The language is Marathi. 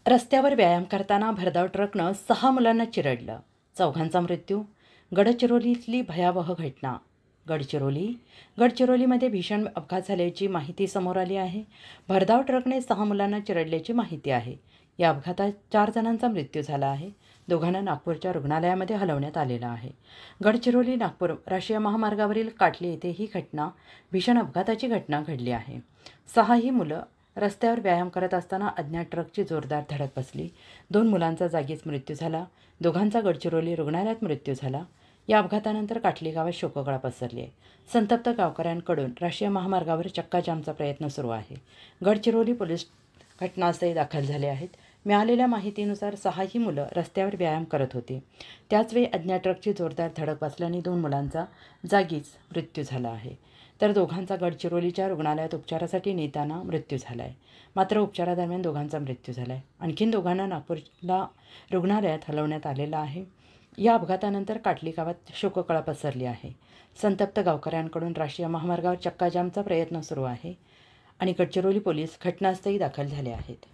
रस्त्यावर व्यायाम करताना भरधाव ट्रकनं 6 मुलांना चिरडलं. चौघांचा मृत्यू. गडचिरोलीतली भयावह घटना. गडचिरोलीमध्ये भीषण अपघात झाल्याची माहिती समोर आली आहे. भरधाव ट्रकने 6 मुलांना चिरडल्याची माहिती आहे. या अपघातात 4 जणांचा मृत्यू झाला आहे. दोघांना नागपूरच्या रुग्णालयामध्ये हलवण्यात आलेलं आहे. गडचिरोली नागपूर राष्ट्रीय महामार्गावरील काटली येथे ही भीषण अपघाताची घटना घडली आहे. 6 ही मुलं रस्त्यावर व्यायाम करत असताना अज्ञात ट्रकची जोरदार धडक बसली. 2 मुलांचा जागीच मृत्यू झाला. दोघांचा गडचिरोली रुग्णालयात मृत्यू झाला. या अपघातानंतर काटली गावात शोककळा पसरली आहे. संतप्त गावकऱ्यांकडून राष्ट्रीय महामार्गावर चक्काजामचा प्रयत्न सुरू आहे. गडचिरोली पोलीस घटनास्थळी दाखल झाले आहेत. मिळालेल्या माहितीनुसार 6 ही मुलं रस्त्यावर व्यायाम करत होती. त्याचवेळी अज्ञात ट्रकची जोरदार धडक बसल्याने 2 मुलांचा जागीच मृत्यू झाला आहे. तर दोघांचा गडचिरोलीच्या रुग्णालयात उपचारासाठी नेताना मृत्यू झाला आहे. मात्र उपचारादरम्यान दोघांचा मृत्यू झाला आहे. आणखीन दोघांना नागपूरला रुग्णालयात हलवण्यात आलेलं आहे. या अपघातानंतर काटली गावात शोककळा पसरली आहे. संतप्त गावकऱ्यांकडून राष्ट्रीय महामार्गावर चक्काजामचा प्रयत्न सुरू आहे आणि गडचिरोली पोलीस घटनास्थळी दाखल झाले आहेत.